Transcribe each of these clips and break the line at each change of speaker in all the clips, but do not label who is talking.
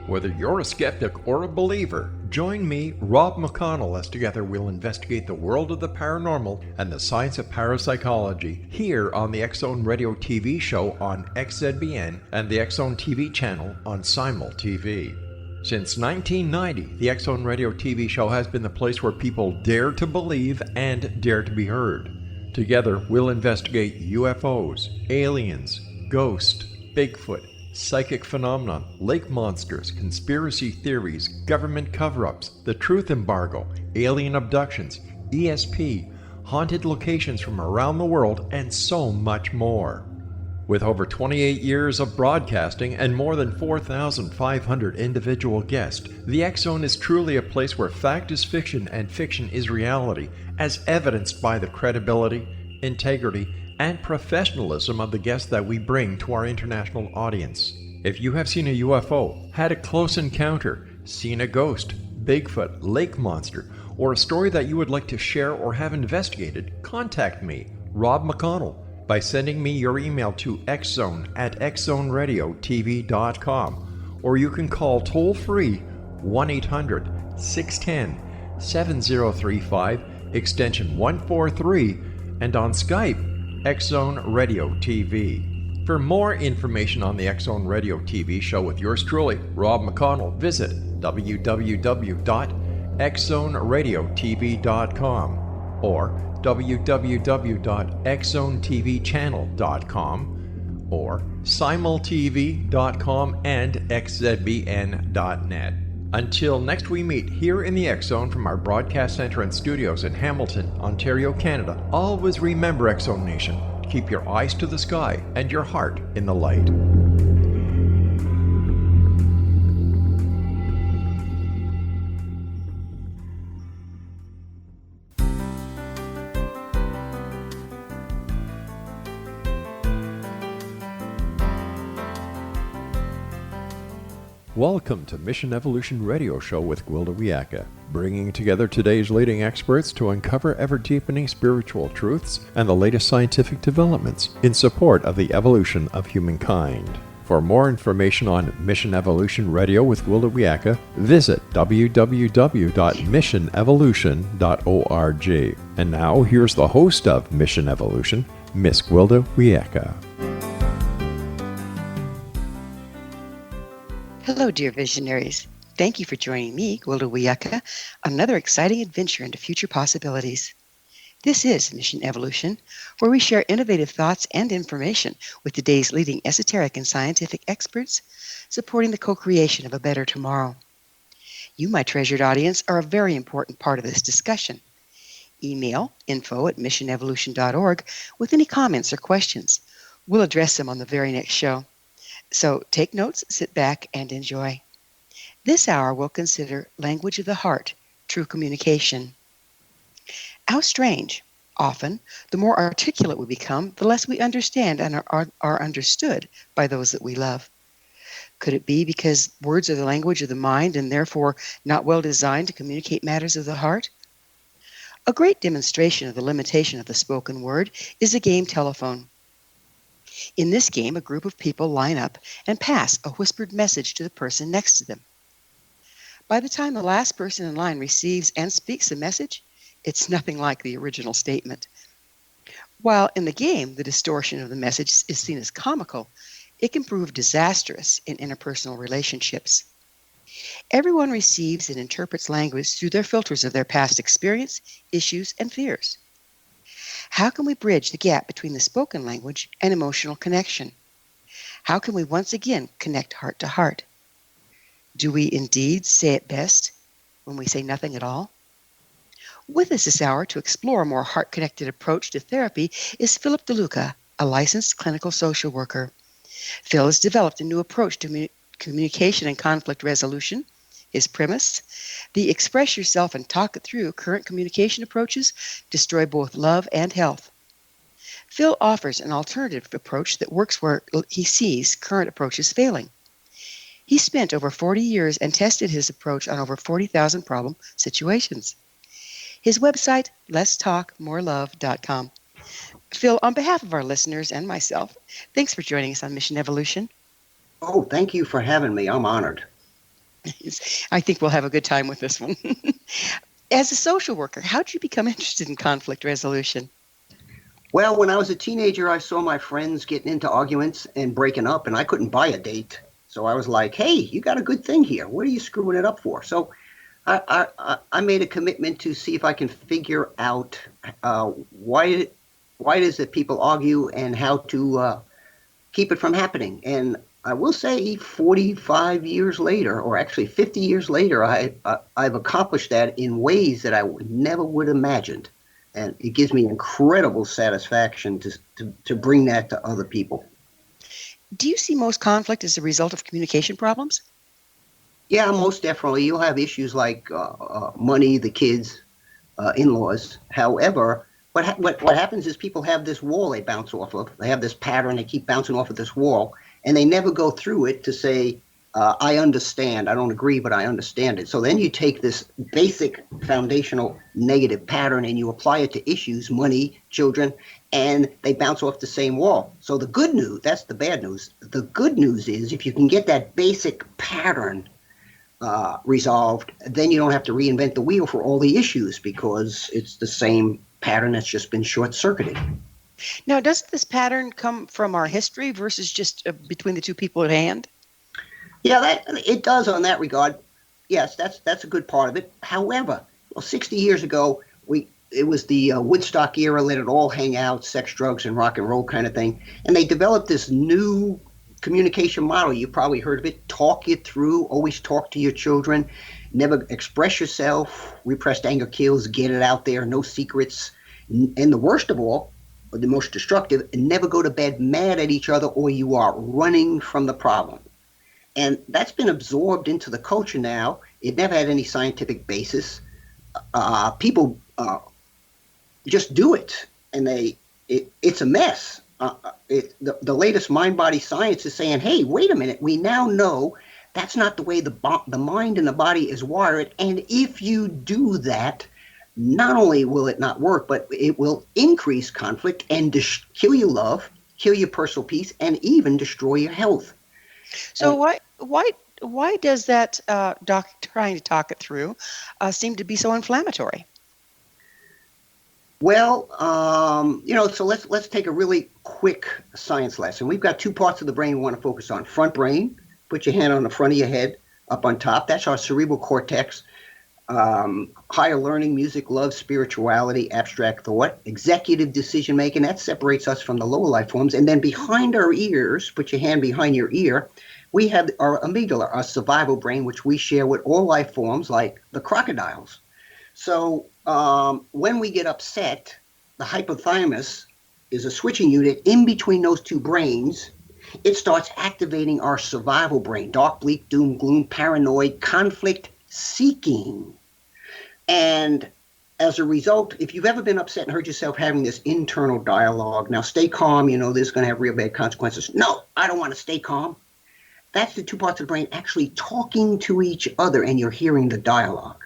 Whether you're a skeptic or a believer, join me, Rob McConnell, as together we'll investigate the world of the paranormal and the science of parapsychology here on the X-Zone Radio TV show on XZBN and the X-Zone TV channel on Simul TV. Since 1990, the X-Zone Radio TV show has been the place where people dare to believe and dare to be heard. Together, we'll investigate UFOs, aliens, ghosts, Bigfoot, psychic phenomenon, lake monsters, conspiracy theories, government cover-ups, the truth embargo, alien abductions, ESP, haunted locations from around the world, and so much more. With over 28 years of broadcasting and more than 4,500 individual guests, the X-Zone is truly a place where fact is fiction and fiction is reality, as evidenced by the credibility, integrity, and professionalism of the guests that we bring to our international audience. If you have seen a UFO, had a close encounter, seen a ghost, Bigfoot, lake monster, or a story that you would like to share or have investigated, contact me, Rob McConnell, by sending me your email to xzone@xzoneradiotv.com, or you can call toll-free 1-800-610-7035, extension 143, and on Skype, X-Zone Radio TV. For more information on the X-Zone Radio TV show with yours truly, Rob McConnell, visit www.xzoneradiotv.com or www.xzonetvchannel.com or simultv.com and xzbn.net. Until next we meet here in the X-Zone from our broadcast center and studios in Hamilton, Ontario, Canada, always remember, X-Zone Nation, keep your eyes to the sky and your heart in the light. Welcome to Mission Evolution Radio Show with Gwilda Wiyaka, bringing together today's leading experts to uncover ever-deepening spiritual truths and the latest scientific developments in support of the evolution of humankind. For more information on Mission Evolution Radio with Gwilda Wiyaka, visit www.missionevolution.org. And now, here's the host of Mission Evolution, Miss Gwilda Wiyaka.
Hello, dear visionaries. Thank you for joining me, Gwilda Wiyaka, on another exciting adventure into future possibilities. This is Mission Evolution, where we share innovative thoughts and information with today's leading esoteric and scientific experts, supporting the co-creation of a better tomorrow. You, my treasured audience, are a very important part of this discussion. Email info@missionevolution.org with any comments or questions. We'll address them on the very next show. So take notes, sit back, and enjoy. This hour we'll consider language of the heart, true communication. How strange. Often, the more articulate we become, the less we understand and are understood by those that we love. Could it be because words are the language of the mind and therefore not well designed to communicate matters of the heart? A great demonstration of the limitation of the spoken word is the game telephone. In this game, a group of people line up and pass a whispered message to the person next to them. By the time the last person in line receives and speaks the message, it's nothing like the original statement. While in the game, the distortion of the message is seen as comical, it can prove disastrous in interpersonal relationships. Everyone receives and interprets language through their filters of their past experience, issues, and fears. How can we bridge the gap between the spoken language and emotional connection? How can we once again connect heart to heart? Do we indeed say it best when we say nothing at all? With us this hour to explore a more heart-connected approach to therapy is Philip DeLuca, a licensed clinical social worker. Phil has developed a new approach to communication and conflict resolution. His premise: the express yourself and talk it through current communication approaches destroy both love and health. Phil offers an alternative approach that works where he sees current approaches failing. He spent over 40 years and tested his approach on over 40,000 problem situations. His website, letstalkmorelove.com. Phil, on behalf of our listeners and myself, thanks for joining us on Mission Evolution.
Oh, thank you for having me. I'm honored.
I think we'll have a good time with this one. As a social worker, how did you become interested in conflict resolution?
Well, when I was a teenager, I saw my friends getting into arguments and breaking up, and I couldn't buy a date. So I was like, hey, you got a good thing here. What are you screwing it up for? So I made a commitment to see if I can figure out why it is that people argue and how to keep it from happening. And I will say 45 years later, or actually 50 years later, I've accomplished that in ways that I never would have imagined. And it gives me incredible satisfaction to bring that to other people.
Do you see most conflict as a result of communication problems?
Yeah, most definitely. You'll have issues like money, the kids, in-laws. However, what happens is people have this wall they bounce off of. They have this pattern. They keep bouncing off of this wall, and they never go through it to say, I understand. I don't agree, but I understand it. So then you take this basic foundational negative pattern and you apply it to issues, money, children, and they bounce off the same wall. So the good news, that's the bad news. The good news is if you can get that basic pattern resolved, then you don't have to reinvent the wheel for all the issues because it's the same pattern that's just been short-circuited.
Now, does this pattern come from our history versus just between the two people at hand?
Yeah, that it does on that regard. Yes, that's a good part of it. However, 60 years ago, it was the Woodstock era, let it all hang out, sex, drugs, and rock and roll kind of thing. And they developed this new communication model. You probably heard of it. Talk it through. Always talk to your children. Never express yourself. Repressed anger kills. Get it out there. No secrets. And the worst of all, or the most destructive, never go to bed mad at each other or you are running from the problem. And that's been absorbed into the culture now. It never had any scientific basis. People just do it, and it's a mess. The latest mind-body science is saying, hey, wait a minute, we now know that's not the way the mind and the body is wired, and if you do that, not only will it not work, but it will increase conflict and kill your love, kill your personal peace, and even destroy your health.
So why does that trying to talk it through seem to be so inflammatory?
Well, so let's take a really quick science lesson. We've got two parts of the brain we want to focus on. Front brain, put your hand on the front of your head, up on top. That's our cerebral cortex. Higher learning, music, love, spirituality, abstract thought, executive decision making. That separates us from the lower life forms. And then behind our ears, put your hand behind your ear, we have our amygdala, our survival brain, which we share with all life forms like the crocodiles. So when we get upset, the hypothalamus is a switching unit in between those two brains. It starts activating our survival brain, dark, bleak, doom, gloom, paranoid, conflict seeking. And as a result, if you've ever been upset and heard yourself having this internal dialogue, now stay calm, this is going to have real bad consequences. No, I don't want to stay calm. That's the two parts of the brain actually talking to each other, and you're hearing the dialogue.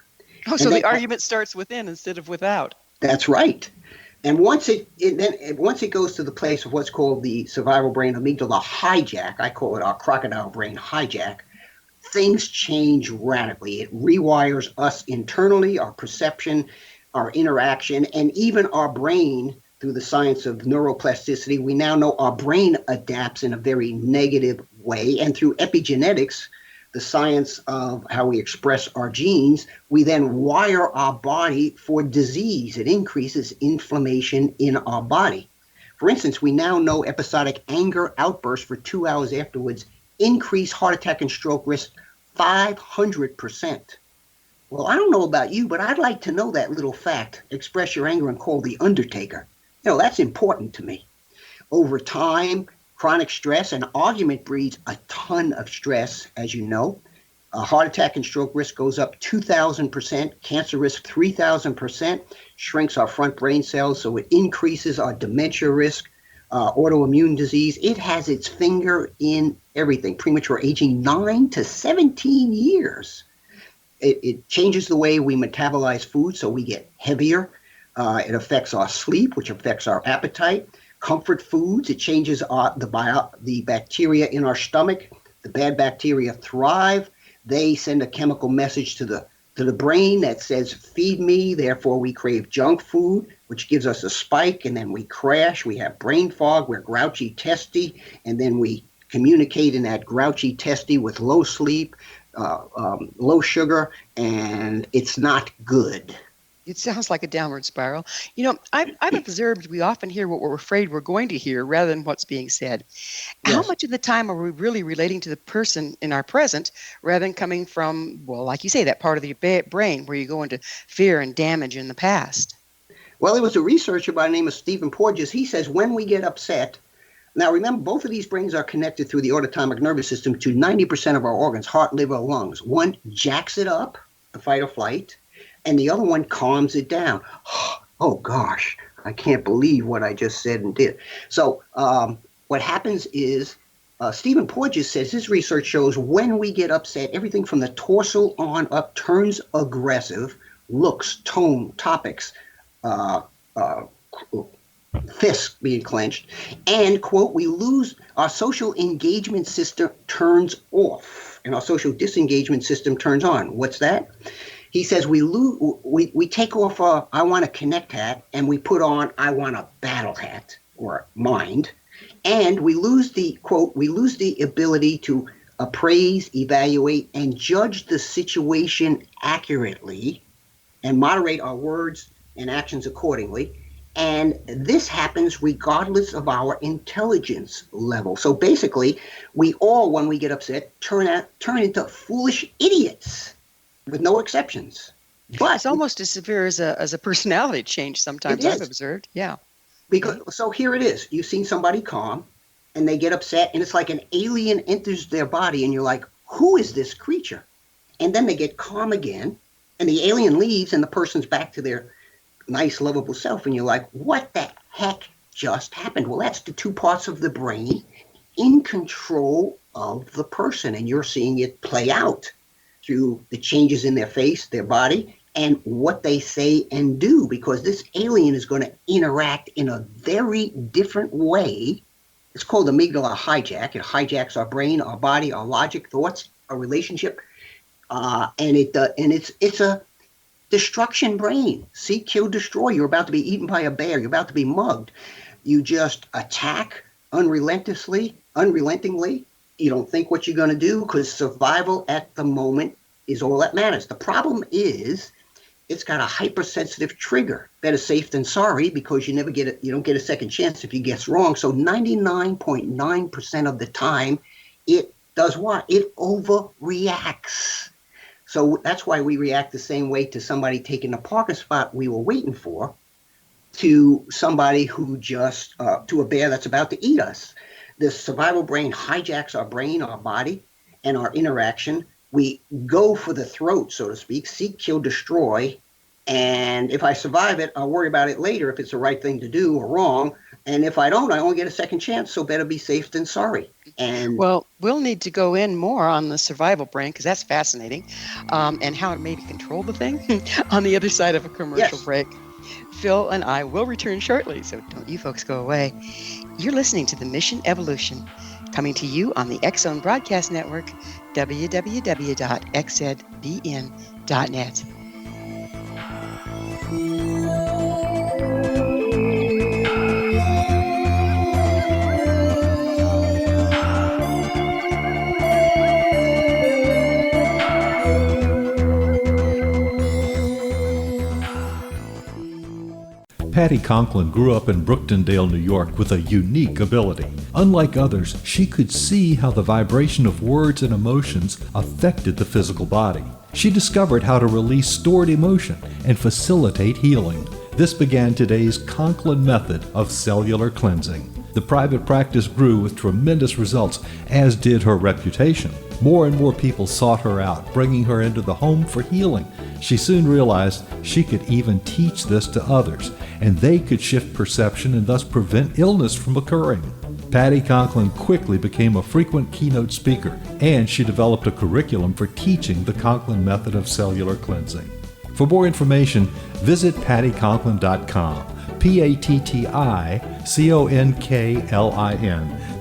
Oh, so the argument starts within instead of without.
That's right. And once it goes to the place of what's called the survival brain amygdala hijack, I call it our crocodile brain hijack, things change radically. It rewires us internally, our perception, our interaction, and even our brain through the science of neuroplasticity. We now know our brain adapts in a very negative way. And through epigenetics, the science of how we express our genes, we then wire our body for disease. It increases inflammation in our body. For instance, we now know episodic anger outbursts for 2 hours afterwards increase heart attack and stroke risk 500%. Well, I don't know about you, but I'd like to know that little fact. Express your anger and call the Undertaker. That's important to me. Over time, chronic stress and argument breeds a ton of stress, as you know. Heart attack and stroke risk goes up 2,000%, cancer risk 3,000%, shrinks our front brain cells, so it increases our dementia risk, autoimmune disease. It has its finger in everything. Premature aging, 9 to 17 years. It changes the way we metabolize food, so we get heavier. It affects our sleep, which affects our appetite. Comfort foods, it changes the bacteria in our stomach. The bad bacteria thrive. They send a chemical message to the brain that says, feed me, therefore we crave junk food, which gives us a spike, and then we crash, we have brain fog, we're grouchy, testy, and then we communicate in that grouchy, testy with low sleep, low sugar, and it's not good.
It sounds like a downward spiral. I've observed we often hear what we're afraid we're going to hear rather than what's being said.
Yes.
How much of the time are we really relating to the person in our present rather than coming from, well, like you say, that part of the brain where you go into fear and damage in the past?
Well, there was a researcher by the name of Stephen Porges. He says when we get upset, now remember, both of these brains are connected through the autonomic nervous system to 90% of our organs, heart, liver, lungs. One jacks it up, the fight or flight, and the other one calms it down. Oh, gosh, I can't believe what I just said and did. So what happens is Stephen Porges says his research shows when we get upset, everything from the torso on up turns aggressive, looks, tone, topics, fists being clenched, and, quote, we lose our social engagement system turns off and our social disengagement system turns on. What's that? He says we take off our I want to connect hat and we put on I want a battle hat or mind, and we lose the, quote, we lose the ability to appraise, evaluate, and judge the situation accurately and moderate our words and actions accordingly. And this happens regardless of our intelligence level. So basically, we all, when we get upset, turn into foolish idiots, with no exceptions. But
it's almost as severe as a personality change sometimes, I've observed. Yeah.
Because so here it is. You've seen somebody calm, and they get upset, and it's like an alien enters their body, and you're like, who is this creature? And then they get calm again, and the alien leaves, and the person's back to their nice, lovable self, and you're like, what the heck just happened? Well, that's the two parts of the brain in control of the person, and you're seeing it play out through the changes in their face, their body, and what they say and do, because this alien is going to interact in a very different way. It's called amygdala hijack. It hijacks our brain, our body, our logic, thoughts, our relationship, and it's a destruction brain. Seek, kill, destroy. You're about to be eaten by a bear. You're about to be mugged. You just attack unrelentingly. You don't think what you're going to do because survival at the moment is all that matters. The problem is it's got a hypersensitive trigger. Better safe than sorry, because you don't get a second chance if you guess wrong. So 99.9% of the time, it does what? It overreacts. So that's why we react the same way to somebody taking the parking spot we were waiting for, to somebody who just, to a bear that's about to eat us. The survival brain hijacks our brain, our body, and our interaction. We go for the throat, so to speak, seek, kill, destroy. And if I survive it, I'll worry about it later if it's the right thing to do or wrong. And if I don't, I only get a second chance, so better be safe than sorry. And
well, we'll need to go in more on the survival brain, because that's fascinating, and how it maybe control the thing on the other side of a commercial break. Phil and I will return shortly, so don't you folks go away. You're listening to The Mission Evolution, coming to you on the X-Zone Broadcast Network, www.xzbn.net.
Patty Conklin grew up in Brooktondale, New York with a unique ability. Unlike others, she could see how the vibration of words and emotions affected the physical body. She discovered how to release stored emotion and facilitate healing. This began today's Conklin method of cellular cleansing. The private practice grew with tremendous results, as did her reputation. More and more people sought her out, bringing her into the home for healing. She soon realized she could even teach this to others, and they could shift perception and thus prevent illness from occurring. Patty Conklin quickly became a frequent keynote speaker, and she developed a curriculum for teaching the Conklin method of cellular cleansing. For more information, visit pattyconklin.com, PATTICONKLIN,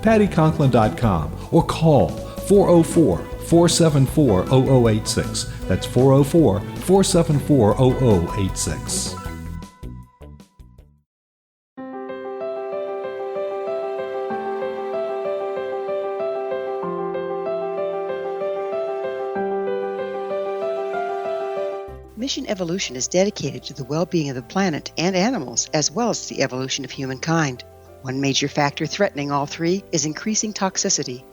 pattyconklin.com, or call 404 404-0086. That's 404-474-0086.
Mission Evolution is dedicated to the well-being of the planet and animals, as well as the evolution of humankind. One major factor threatening all three is increasing toxicity.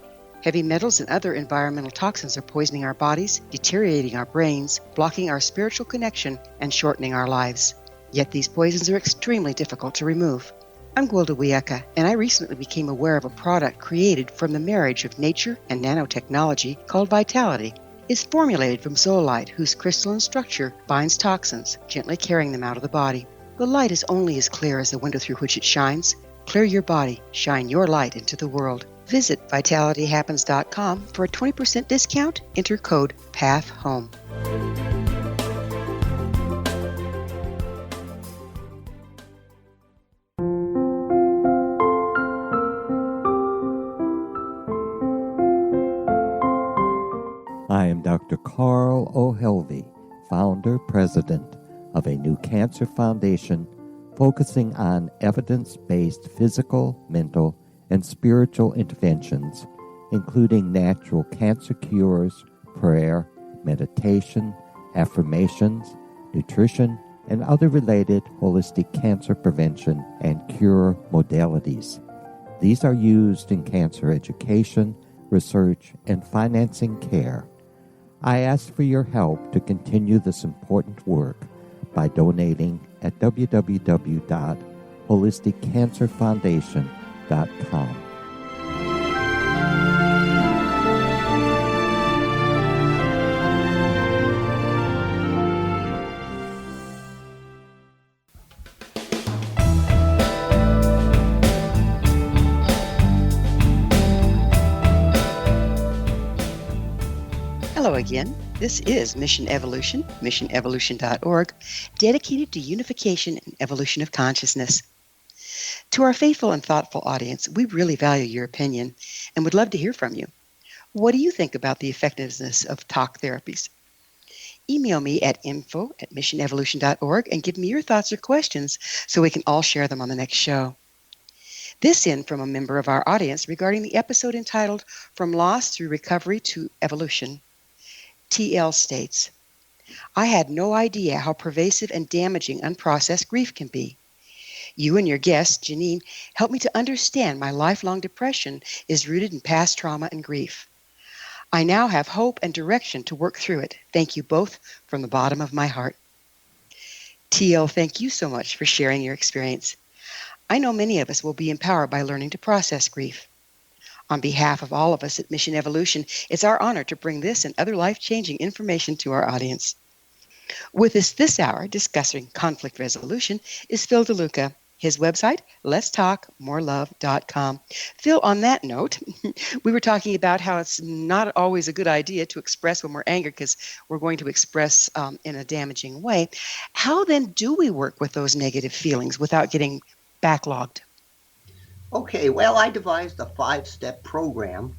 Heavy metals and other environmental toxins are poisoning our bodies, deteriorating our brains, blocking our spiritual connection, and shortening our lives. Yet these poisons are extremely difficult to remove. I'm Gwilda Wiyaka, and I recently became aware of a product created from the marriage of nature and nanotechnology called Vitality. It's formulated from zoolite, whose crystalline structure binds toxins, gently carrying them out of the body. The light is only as clear as the window through which it shines. Clear your body, shine your light into the world. Visit vitalityhappens.com for a 20% discount. Enter code PATHHOME.
I am Dr. Carl O'Helvey, founder, president of a new cancer foundation focusing on evidence-based physical, mental, and spiritual interventions, including natural cancer cures, prayer, meditation, affirmations, nutrition, and other related holistic cancer prevention and cure modalities. These are used in cancer education, research, and financing care. I ask for your help to continue this important work by donating at www.holisticcancerfoundation.com.
Hello again. This is Mission Evolution, missionevolution.org, dedicated to unification and evolution of consciousness. To our faithful and thoughtful audience, we really value your opinion and would love to hear from you. What do you think about the effectiveness of talk therapies? Email me at info@missionevolution.org and give me your thoughts or questions so we can all share them on the next show. This in from a member of our audience regarding the episode entitled From Loss Through Recovery to Evolution. TL states, I had no idea how pervasive and damaging unprocessed grief can be. You and your guest, Janine, helped me to understand my lifelong depression is rooted in past trauma and grief. I now have hope and direction to work through it. Thank you both from the bottom of my heart. TL, thank you so much for sharing your experience. I know many of us will be empowered by learning to process grief. On behalf of all of us at Mission Evolution, it's our honor to bring this and other life-changing information to our audience. With us this hour discussing conflict resolution is Phil DeLuca. His website, letstalkmorelove.com. Phil, on that note, we were talking about how it's not always a good idea to express when we're angry because we're going to express in a damaging way. How then do we work with those negative feelings without getting backlogged?
Okay, well, I devised a 5-step program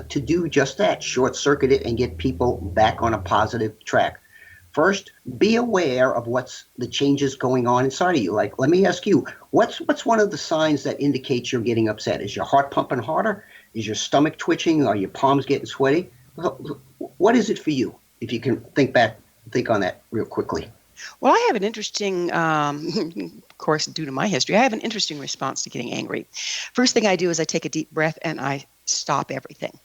to do just that, short-circuit it and get people back on a positive track. First, be aware of what's the changes going on inside of you. Like, let me ask you, what's one of the signs that indicates you're getting upset? Is your heart pumping harder? Is your stomach twitching? Are your palms getting sweaty? What is it for you? If you can think on that real quickly.
Well, I have an interesting, of course, due to my history, I have an interesting response to getting angry. First thing I do is I take a deep breath and I stop everything.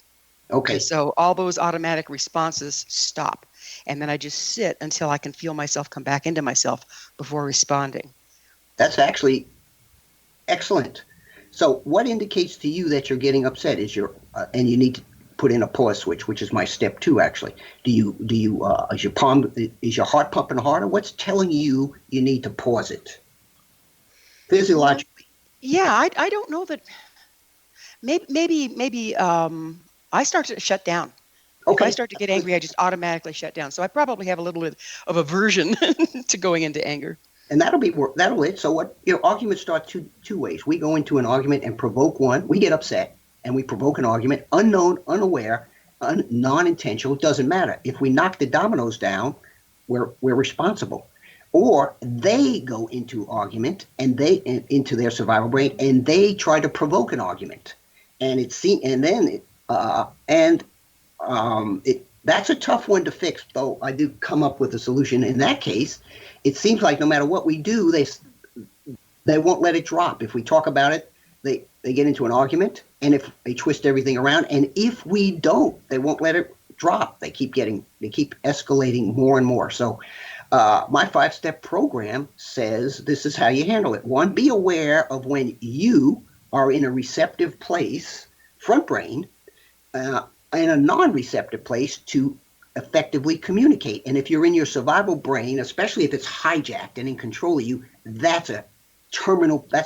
Okay.
So all those automatic responses stop. And then I just sit until I can feel myself come back into myself before responding.
That's actually excellent. So what indicates to you that you're getting upset is and you need to put in a pause switch, which is my step 2, actually. Is your heart pumping harder? What's telling you need to pause it? Physiologically.
Yeah, I don't know that. Maybe I start to shut down.
Okay.
If I start to get angry, I just automatically shut down. So I probably have a little bit of aversion to going into anger.
And that'll it. So what, arguments start two ways. We go into an argument and provoke one. We get upset and we provoke an argument, unknown, unaware, non-intentional, it doesn't matter. If we knock the dominoes down, we're responsible. Or they go into argument and into their survival brain, and they try to provoke an argument, and that's a tough one to fix. Though I do come up with a solution. In that case, it seems like no matter what we do, they won't let it drop. If we talk about it, they get into an argument, and if they twist everything around, and if we don't, they won't let it drop. They keep escalating more and more. So my 5-step program says this is how you handle it. 1, be aware of when you are in a receptive place, front brain, in a non-receptive place to effectively communicate. And if you're in your survival brain, especially if it's hijacked and in control of you, that's a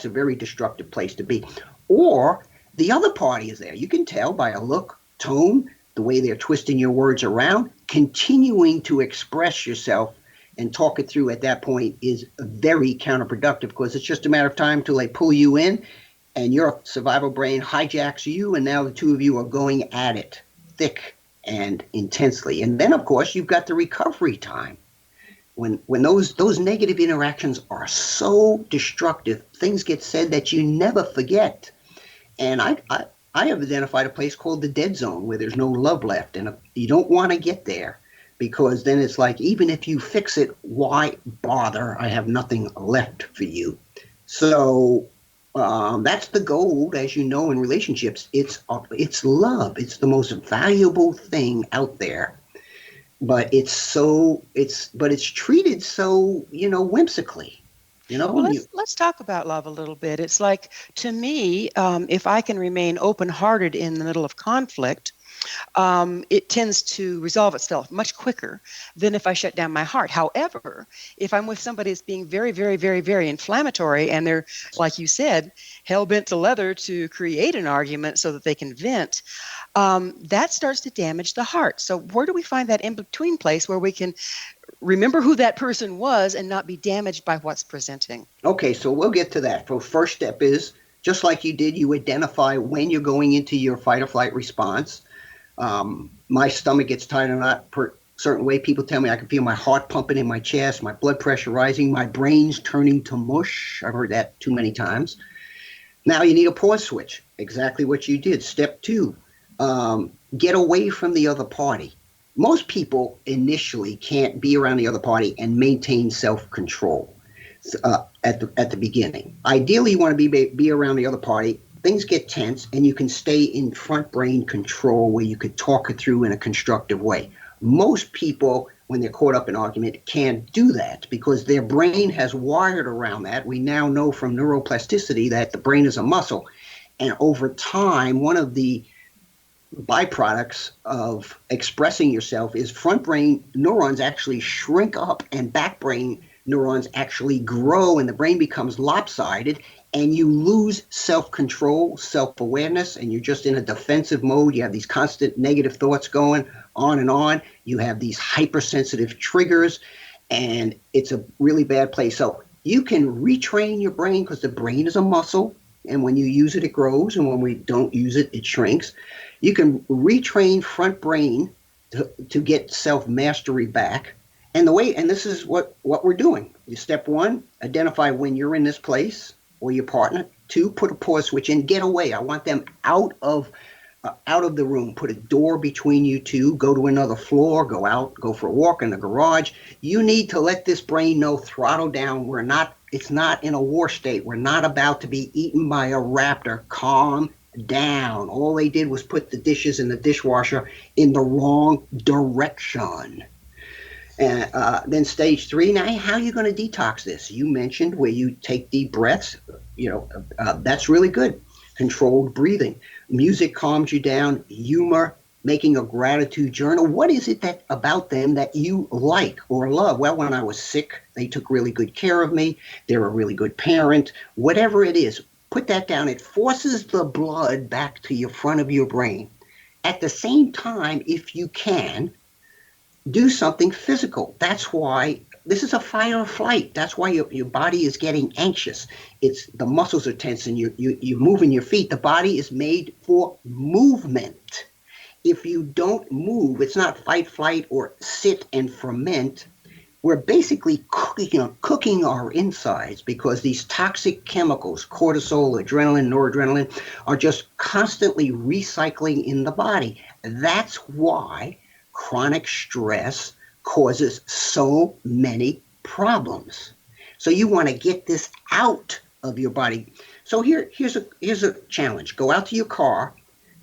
very destructive place to be. Or the other party is there. You can tell by a look, tone, the way they're twisting your words around. Continuing to express yourself and talk it through at that point is very counterproductive, because it's just a matter of time till they pull you in and your survival brain hijacks you, and now the two of you are going at it thick and intensely. And then, of course, you've got the recovery time. When those negative interactions are so destructive, things get said that you never forget. And I have identified a place called the dead zone, where there's no love left, and you don't want to get there, because then it's like, even if you fix it, why bother? I have nothing left for you. So that's the goal, as you know, in relationships. It's love. It's the most valuable thing out there. But it's treated so, whimsically.
Well, let's talk about love a little bit. It's like, to me, if I can remain open-hearted in the middle of conflict, it tends to resolve itself much quicker than if I shut down my heart. However, if I'm with somebody that's being very, very, very, very inflammatory, and they're, like you said, hell-bent to leather to create an argument so that they can vent, that starts to damage the heart. So where do we find that in-between place where we can remember who that person was and not be damaged by what's presenting?
Okay, so we'll get to that. So first step is, just like you did, you identify when you're going into your fight or flight response. My stomach gets tight or not per certain way. People tell me I can feel my heart pumping in my chest, my blood pressure rising, my brain's turning to mush. I've heard that too many times. Now you need a pause switch. Exactly what you did. Step 2, get away from the other party. Most people initially can't be around the other party and maintain self-control at the beginning. Ideally, you want to be around the other party. Things get tense, and you can stay in front brain control, where you could talk it through in a constructive way. Most people, when they're caught up in argument, can't do that because their brain has wired around that. We now know from neuroplasticity that the brain is a muscle. And over time, one of the byproducts of expressing yourself is front brain neurons actually shrink up and back brain neurons actually grow, and the brain becomes lopsided, and you lose self-control, self-awareness, and you're just in a defensive mode. You have these constant negative thoughts going on and on. You have these hypersensitive triggers, and it's a really bad place. So you can retrain your brain, because the brain is a muscle, and when you use it, it grows, and when we don't use it, it shrinks. You can retrain front brain to get self-mastery back. And this is what we're doing. Step 1, identify when you're in this place, or your partner. 2, put a pause switch in, get away. I want them out of the room. Put a door between you two. Go to another floor. Go out. Go for a walk in the garage. You need to let this brain know, throttle down. It's not in a war state. We're not about to be eaten by a raptor. Calm down. All they did was put the dishes in the dishwasher in the wrong direction. And then stage 3, now how are you going to detox this? You mentioned where you take deep breaths. That's really good. Controlled breathing. Music calms you down. Humor. Making a gratitude journal. What is it about them that you like or love? Well, when I was sick, they took really good care of me. They're a really good parent. Whatever it is, put that down. It forces the blood back to your front of your brain. At the same time, if you can, do something physical. That's why this is a fight or flight. That's why your body is getting anxious. The muscles are tense, and you're moving your feet. The body is made for movement. if you don't move, it's not fight, flight, or sit and ferment. We're basically cooking our insides because these toxic chemicals, cortisol, adrenaline, noradrenaline, are just constantly recycling in the body. That's why chronic stress causes so many problems. So you want to get this out of your body. So here's a challenge. Go out to your car.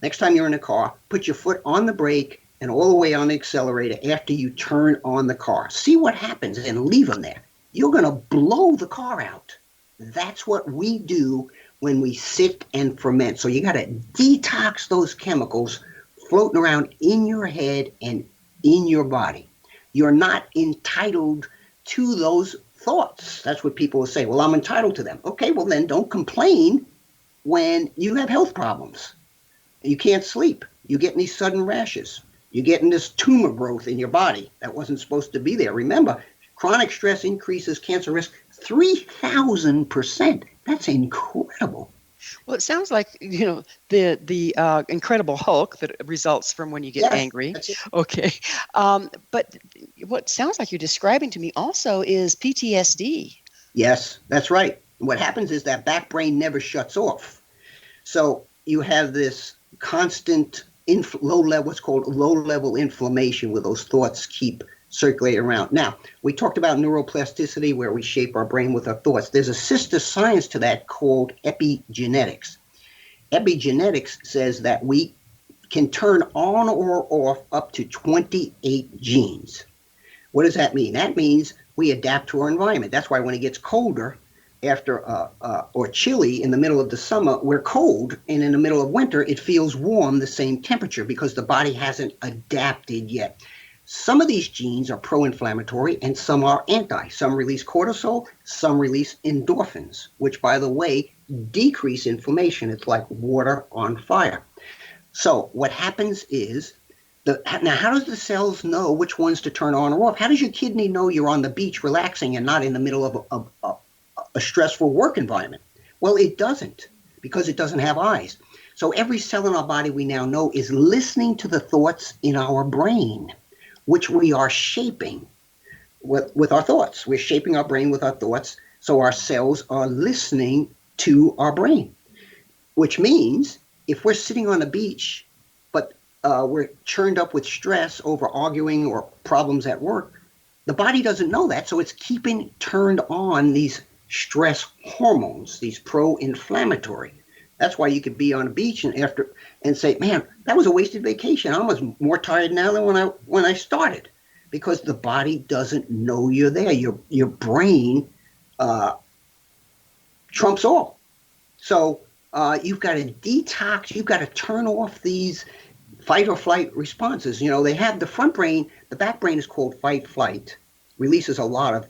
Next time you're in a car, put your foot on the brake and all the way on the accelerator after you turn on the car. See what happens and leave them there. You're going to blow the car out. That's what we do when we sit and ferment. So you got to detox those chemicals floating around in your head and in your body. You're not entitled to those thoughts. That's what people will say. Well, I'm entitled to them. Okay, well then don't complain when you have health problems. You can't sleep. You're getting these sudden rashes. You're getting this tumor growth in your body that wasn't supposed to be there. Remember, chronic stress increases cancer risk 3,000%. That's incredible.
Well, it sounds like, the Incredible Hulk that results from when you get angry. Okay. But what sounds like you're describing to me also is PTSD. Yes,
that's right. What happens is that back brain never shuts off. So you have this constant what's called low-level inflammation where those thoughts keep circulating around. Now, we talked about neuroplasticity where we shape our brain with our thoughts. There's a sister science to that called epigenetics. Epigenetics says that we can turn on or off up to 28 genes. What does that mean? That means we adapt to our environment. That's why when it gets colder, or chilly in the middle of the summer, we're cold, and in the middle of winter, it feels warm, the same temperature, because the body hasn't adapted yet. Some of these genes are pro-inflammatory and some are anti. Some release cortisol, some release endorphins, which, by the way, decrease inflammation. It's like water on fire. So what happens is, now how does the cells know which ones to turn on or off? How does your kidney know you're on the beach relaxing and not in the middle of a stressful work environment? Well, it doesn't, because it doesn't have eyes. So every cell in our body we now know is listening to the thoughts in our brain, which we are shaping with our thoughts. We're shaping our brain with our thoughts, so our cells are listening to our brain, which means if we're sitting on a beach, but we're churned up with stress over arguing or problems at work, the body doesn't know that, so it's keeping turned on these stress hormones, these pro-inflammatory. That's why you could be on a beach and say, man, that was a wasted vacation. I was more tired now than when I started, because the body doesn't know you're there. Your brain trumps all. So you've got to detox. You've got to turn off these fight or flight responses. They have the front brain. The back brain is called fight flight, releases a lot of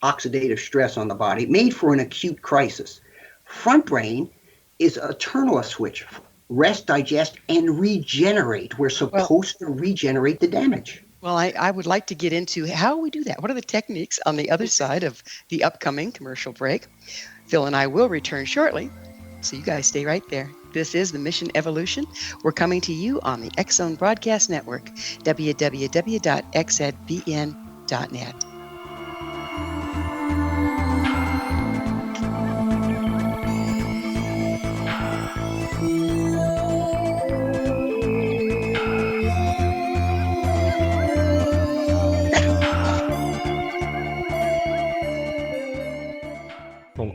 oxidative stress on the body, made for an acute crisis. Front brain is a turn-off switch. Rest, digest, and regenerate. We're supposed to regenerate the damage.
Well, I would like to get into how we do that. What are the techniques on the other side of the upcoming commercial break? Phil and I will return shortly, so you guys stay right there. This is the Mission Evolution. We're coming to you on the X Zone Broadcast Network, www.xzbn.net.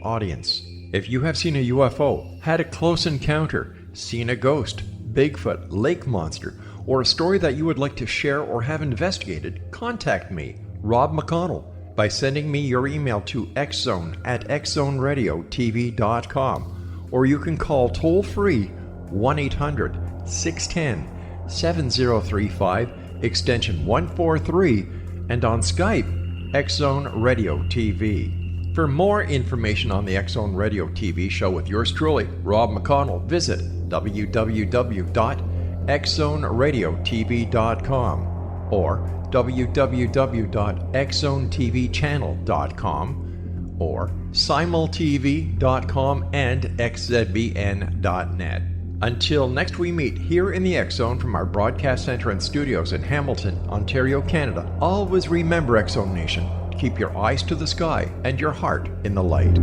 Audience. If you have seen a UFO, had a close encounter, seen a ghost, Bigfoot, lake monster, or a story that you would like to share or have investigated, contact me, Rob McConnell, by sending me your email to xzone@xzoneradiotv.com, or you can call toll-free 1-800-610-7035, extension 143, and on Skype, X Zone Radio TV. For more information on the X Zone Radio TV show with yours truly, Rob McConnell, visit www.xzoneradiotv.com or www.xzonetvchannel.com or simultv.com and xzbn.net. Until next we meet here in the X Zone from our broadcast center and studios in Hamilton, Ontario, Canada, always remember, X Zone Nation, keep your eyes to the sky and your heart in the light.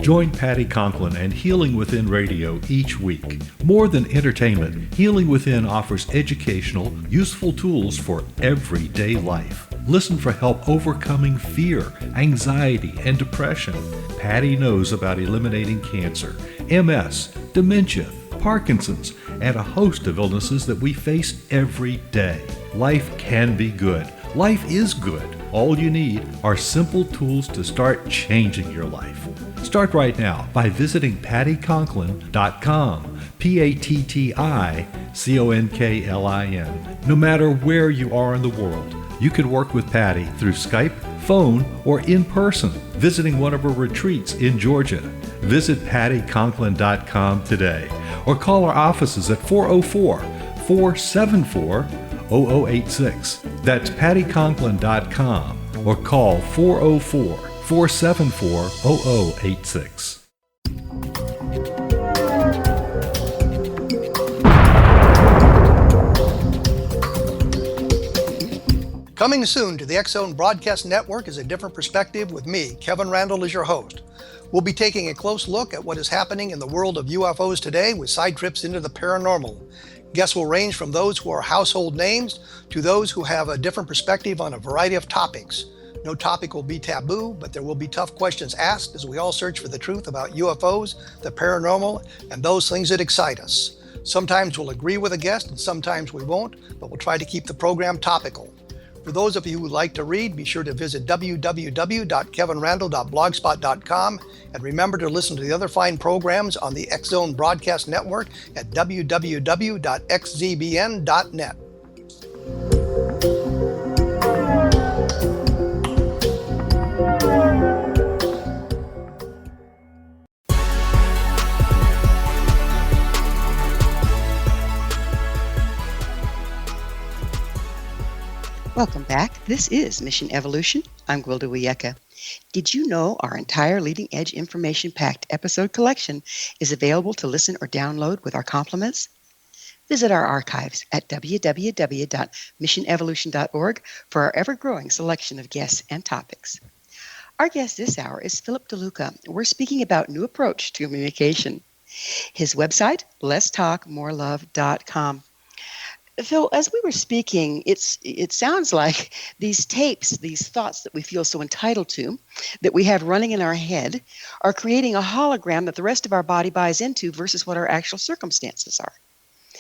Join Patty Conklin and Healing Within Radio each week. More than entertainment, Healing Within offers educational, useful tools for everyday life. Listen for help overcoming fear, anxiety, and depression. Patty knows about eliminating cancer, MS, dementia, Parkinson's, and a host of illnesses that we face every day. Life can be good. Life is good. All you need are simple tools to start changing your life. Start right now by visiting pattyconklin.com, PATTICONKLIN. No matter where you are in the world, you can work with Patty through Skype, phone, or in person, visiting one of her retreats in Georgia. Visit pattyconklin.com today or call our offices at 404-474-0086. That's pattyconklin.com or call 404-474-0086.
Coming soon to the X Zone Broadcast Network is A Different Perspective with me, Kevin Randall, as your host. We'll be taking a close look at what is happening in the world of UFOs today with side trips into the paranormal. Guests will range from those who are household names to those who have a different perspective on a variety of topics. No topic will be taboo, but there will be tough questions asked as we all search for the truth about UFOs, the paranormal, and those things that excite us. Sometimes we'll agree with a guest and sometimes we won't, but we'll try to keep the program topical. For those of you who would like to read, be sure to visit www.kevinrandall.blogspot.com and remember to listen to the other fine programs on the X Zone Broadcast Network at www.xzbn.net.
Welcome back. This is Mission Evolution. I'm Gwilda Wiyaka. Did you know our entire leading edge information-packed episode collection is available to listen or download with our compliments? Visit our archives at www.missionevolution.org for our ever-growing selection of guests and topics. Our guest this hour is Philip DeLuca. We're speaking about new approach to communication. His website, letstalkmorelove.com. Phil, as we were speaking, it sounds like these tapes, these thoughts that we feel so entitled to, that we have running in our head, are creating a hologram that the rest of our body buys into versus what our actual circumstances are.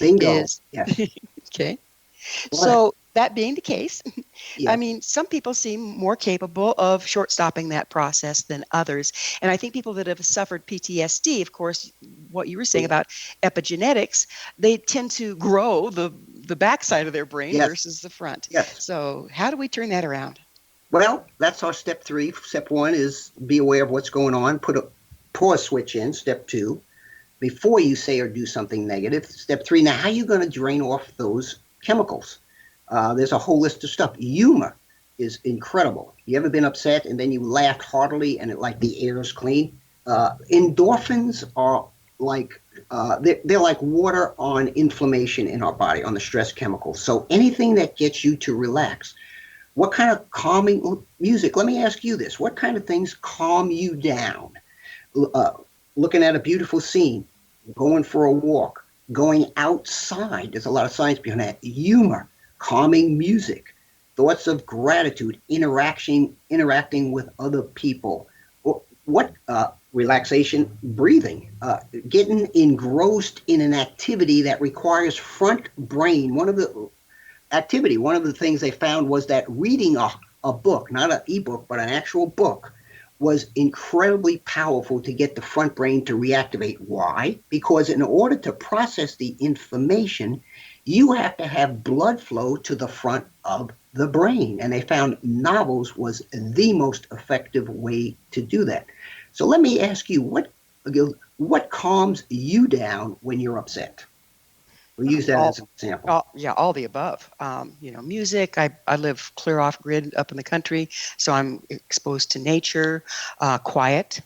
Bingo. Yes.
Okay.
What?
So that being the case,
Yes.
I mean, some people seem more capable of short-stopping that process than others. And I think people that have suffered PTSD, of course, what you were saying about epigenetics, they tend to grow the backside of their brain
Yes.
versus the front.
Yes.
So how do we turn that around?
Well, that's our step 3. Step 1 is be aware of what's going on. Put a pause switch in. Step 2, before you say or do something negative. Step 3, now how are you going to drain off those chemicals? There's a whole list of stuff. Humor is incredible. You ever been upset and then you laughed heartily and like the air is clean? Endorphins are like they're like water on inflammation in our body, on the stress chemicals. So anything that gets you to relax. What kind of calming music? Let me ask you this. What kind of things calm you down? Looking at a beautiful scene, going for a walk, going outside. There's a lot of science behind that. Humor, calming music, thoughts of gratitude, interacting with other people. What relaxation, breathing, getting engrossed in an activity that requires front brain. One of the things they found was that reading a book, not an ebook, but an actual book, was incredibly powerful to get the front brain to reactivate. Why? Because in order to process the information, you have to have blood flow to the front of the brain. And they found novels was the most effective way to do that. So let me ask you, what calms you down when you're upset? We use that as
All,
an example.
all the above. Music. I live clear off grid up in the country, so I'm exposed to nature, quiet,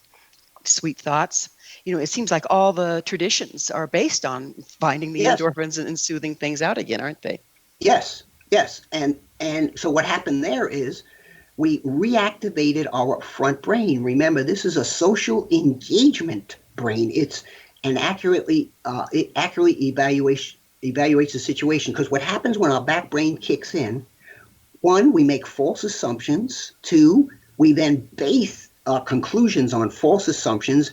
sweet thoughts. It seems like all the traditions are based on finding the
Yes,
endorphins and soothing things out again, aren't they?
yes, yes. And so what happened there is we reactivated our front brain. Remember, this is a social engagement brain. It accurately evaluates the situation, because what happens when our back brain kicks in, one, we make false assumptions. Two, we then base conclusions on false assumptions,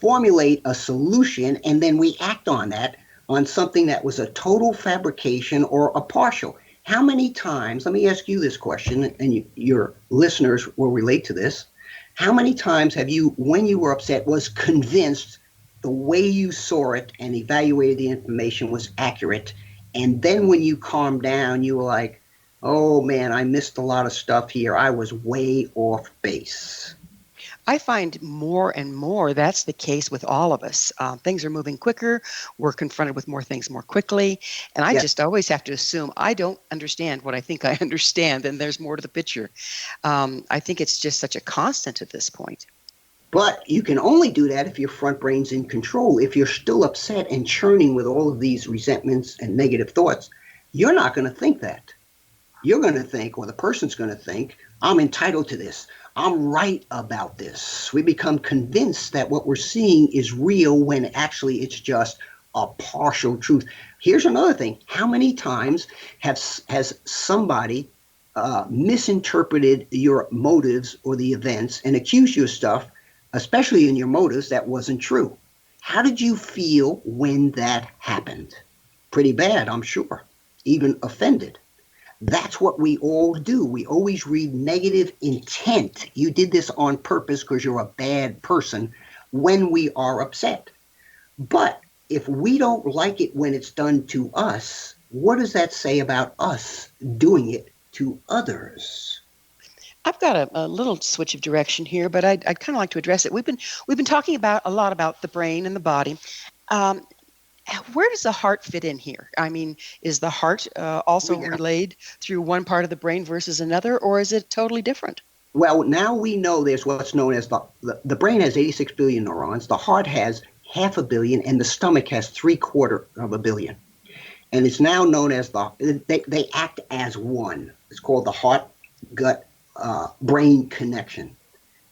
formulate a solution, and then we act on that, on something that was a total fabrication or a partial. How many times, let me ask you this question, and your listeners will relate to this. How many times have you, when you were upset, was convinced the way you saw it and evaluated the information was accurate, and then when you calmed down, you were like, oh man, I missed a lot of stuff here. I was way off base.
I find more and more that's the case with all of us. Things are moving quicker. We're confronted with more things more quickly. And I
Yeah.
just always have to assume I don't understand what I think I understand, and there's more to the picture. I think it's just such a constant at this point.
But you can only do that if your front brain's in control. If you're still upset and churning with all of these resentments and negative thoughts, you're not going to think that. You're going to think, or the person's going to think, I'm entitled to this. I'm right about this. We become convinced that what we're seeing is real when actually it's just a partial truth. Here's another thing. How many times has somebody misinterpreted your motives or the events and accused you of stuff, especially in your motives, that wasn't true? How did you feel when that happened? Pretty bad, I'm sure. Even offended. That's what we all do. We always read negative intent. You did this on purpose because you're a bad person when we are upset. But if we don't like it when it's done to us, what does that say about us doing it to others?
I've got a little switch of direction here, but I'd kind of like to address it. We've been talking about a lot about the brain and the body. Um, Where does the heart fit in here? I mean, is the heart also
Yeah.
relayed through one part of the brain versus another, or is it totally different?
Well, now we know there's what's known as the brain has 86 billion neurons, the heart has 500 million, and the stomach has 750 million. And it's now known as they act as one. It's called the heart gut brain connection.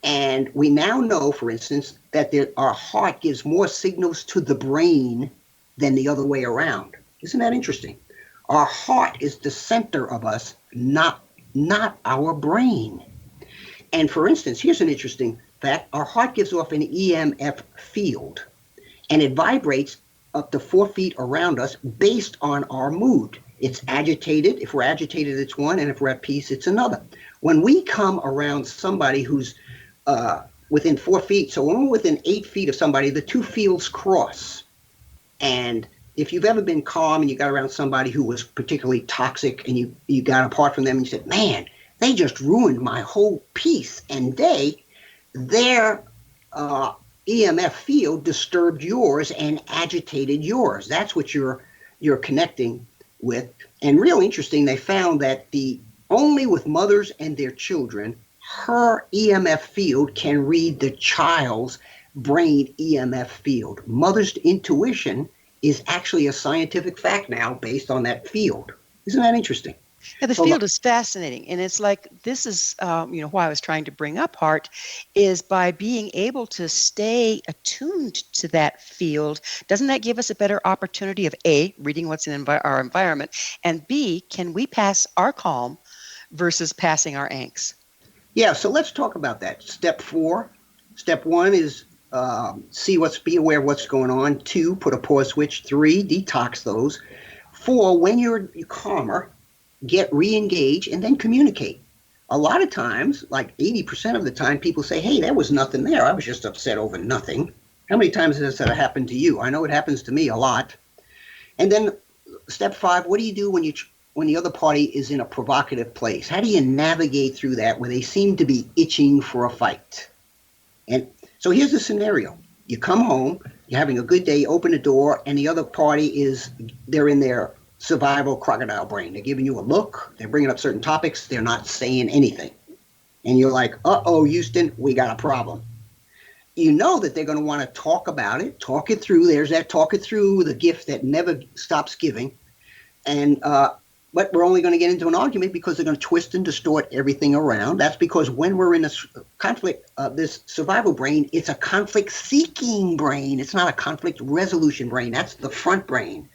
And we now know, for instance, that our heart gives more signals to the brain than the other way around. Isn't that interesting? Our heart is the center of us, not our brain. And for instance, here's an interesting fact. Our heart gives off an EMF field, and it vibrates up to 4 feet around us based on our mood. It's agitated. If we're agitated, it's one, and if we're at peace, it's another. When we come around somebody who's within 4 feet, so when we're within 8 feet of somebody, the two fields cross. And if you've ever been calm and you got around somebody who was particularly toxic and you got apart from them and you said, man, they just ruined my whole peace and day, their EMF field disturbed yours and agitated yours. That's what you're connecting with. And real interesting, they found that only with mothers and their children, her EMF field can read the child's brain EMF field. Mother's intuition is actually a scientific fact now based on that field. Isn't that interesting?
Yeah, the field is fascinating, and it's like this is why I was trying to bring up heart is by being able to stay attuned to that field. Doesn't that give us a better opportunity of A, reading what's in our environment, and B, can we pass our calm versus passing our angst?
Yeah, so let's talk about that. Step 4. Step 1 is be aware of what's going on. 2, put a pause switch. 3, detox those. 4, when you're calmer, get re-engaged and then communicate. A lot of times, like 80% of the time, people say, hey, there was nothing there. I was just upset over nothing. How many times has that happened to you? I know it happens to me a lot. And then step 5, what do you do when the other party is in a provocative place? How do you navigate through that where they seem to be itching for a fight? And so here's the scenario. You come home, you're having a good day, you open the door, and the other party they're in their survival crocodile brain. They're giving you a look, they're bringing up certain topics, they're not saying anything. And you're like, uh-oh, Houston, we got a problem. You know that they're going to want to talk about it, talk it through. There's that talk it through, the gift that never stops giving. And but we're only going to get into an argument because they're going to twist and distort everything around. That's because when we're in a conflict, this survival brain, it's a conflict-seeking brain. It's not a conflict resolution brain. That's the front brain.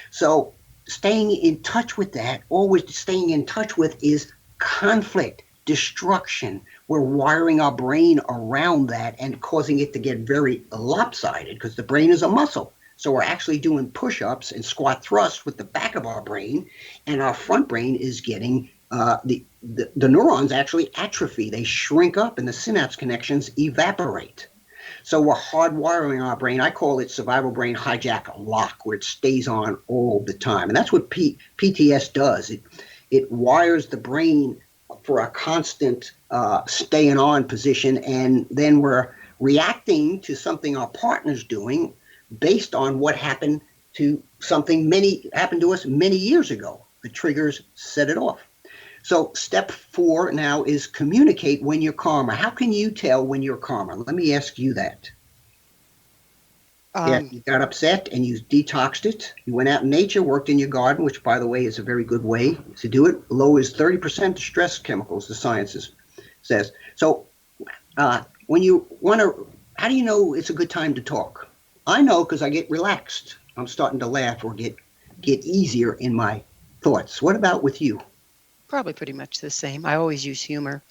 So staying in touch with that, always staying in touch with, is conflict, destruction. We're wiring our brain around that and causing it to get very lopsided because the brain is a muscle. So we're actually doing push-ups and squat thrusts with the back of our brain, and our front brain is getting the neurons actually atrophy. They shrink up and the synapse connections evaporate. So we're hardwiring our brain. I call it survival brain hijack lock, where it stays on all the time. And that's what PTS does. It wires the brain for a constant staying on position, and then we're reacting to something our partner's doing based on what happened to happened to us many years ago. The triggers set it off. So step 4 now is communicate when you're calmer. How can you tell when you're calmer? Let me ask you that. You got upset and you detoxed it. You went out in nature, worked in your garden, which, by the way, is a very good way to do it. Lowers 30% of stress chemicals, the science says. So when you want to, how do you know it's a good time to talk? I know because I get relaxed. I'm starting to laugh or get easier in my thoughts. What about with you?
Probably pretty much the same. I always use humor.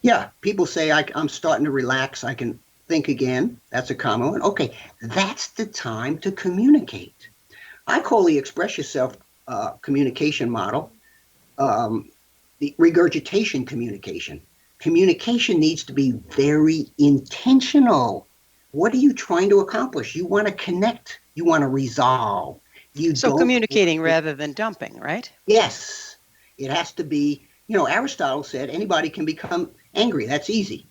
Yeah, people say I'm starting to relax. I can think again. That's a common one. Okay, that's the time to communicate. I call the express yourself communication model the regurgitation communication. Communication needs to be very intentional. What are you trying to accomplish? You want to connect. You want to resolve.
So communicating rather than dumping, right?
Yes. It has to be, Aristotle said anybody can become angry. That's easy.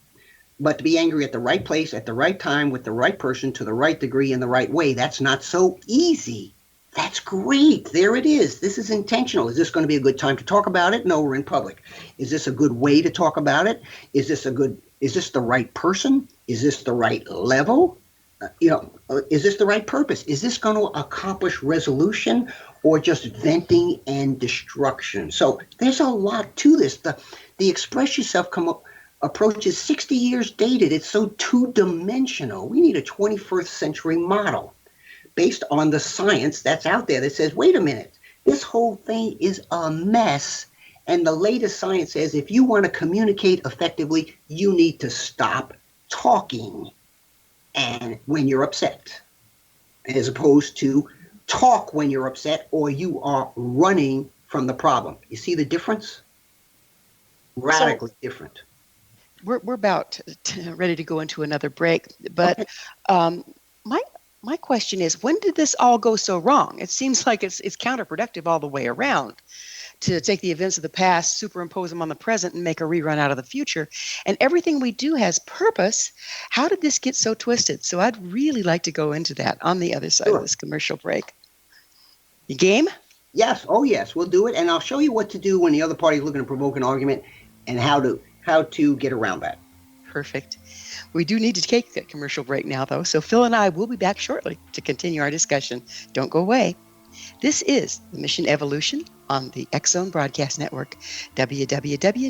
But to be angry at the right place, at the right time, with the right person, to the right degree, in the right way, that's not so easy. That's great. There it is. This is intentional. Is this going to be a good time to talk about it? No, we're in public. Is this a good way to talk about it? Is this the right person? Is this the right level? Is this the right purpose? Is this going to accomplish resolution or just venting and destruction? So there's a lot to this. The express yourself approach is 60 years dated. It's so two-dimensional. We need a 21st century model based on the science that's out there that says, wait a minute, this whole thing is a mess. And the latest science says if you want to communicate effectively, you need to stop talking and when you're upset, as opposed to talk when you're upset or you are running from the problem. You see the difference? Radically different.
We're about ready to go into another break, but okay. My question is, when did this all go so wrong? It seems like it's counterproductive all the way around to take the events of the past, superimpose them on the present, and make a rerun out of the future. And everything we do has purpose. How did this get so twisted? So I'd really like to go into that on the other side of this commercial break. You game?
Yes. Oh, yes. We'll do it. And I'll show you what to do when the other party is looking to provoke an argument and how to get around that.
Perfect. We do need to take a commercial break now, though. So Phil and I will be back shortly to continue our discussion. Don't go away. This is the Mission Evolution on the X-Zone Broadcast Network, www.xzbn.net.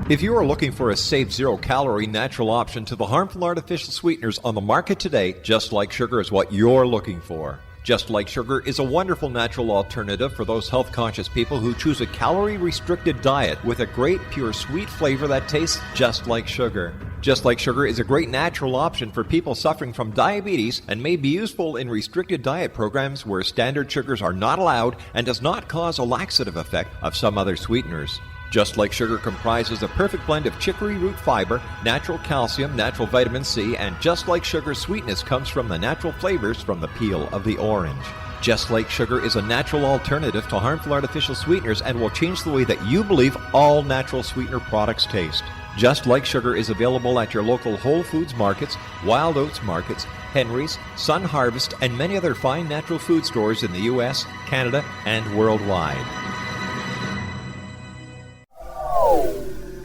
If you are looking for a safe, zero-calorie natural option to the harmful artificial sweeteners on the market today, Just Like Sugar is what you're looking for. Just Like Sugar is a wonderful natural alternative for those health-conscious people who choose a calorie-restricted diet with a great, pure, sweet flavor that tastes just like sugar. Just Like Sugar is a great natural option for people suffering from diabetes and may be useful in restricted diet programs where standard sugars are not allowed and does not cause a laxative effect of some other sweeteners. Just Like Sugar comprises a perfect blend of chicory root fiber, natural calcium, natural vitamin C, and Just Like Sugar's sweetness comes from the natural flavors from the peel of the orange. Just Like Sugar is a natural alternative to harmful artificial sweeteners and will change the way that you believe all natural sweetener products taste. Just Like Sugar is available at your local Whole Foods markets, Wild Oats markets, Henry's, Sun Harvest, and many other fine natural food stores in the U.S., Canada, and worldwide.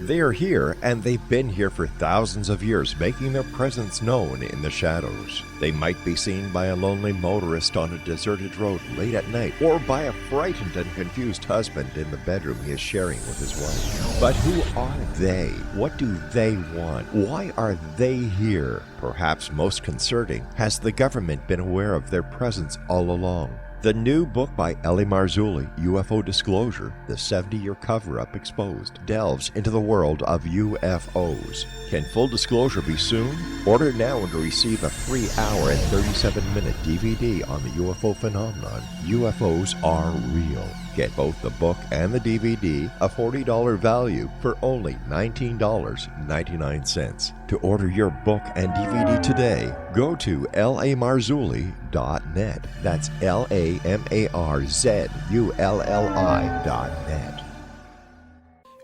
They are here, and they've been here for thousands of years, making their presence known in the shadows. They might be seen by a lonely motorist on a deserted road late at night, or by a frightened and confused husband in the bedroom he is sharing with his wife. But who are they? What do they want? Why are they here? Perhaps most concerning, has the government been aware of their presence all along? The new book by Ellie Marzulli, UFO Disclosure, the 70-year cover-up exposed, delves into the world of UFOs. Can full disclosure be soon? Order now and receive a free hour and 37-minute DVD on the UFO phenomenon. UFOs are real. Get both the book and the DVD, a $40 value, for only $19.99. To order your book and DVD today, go to lamarzulli.net. That's LAMARZULLI.net.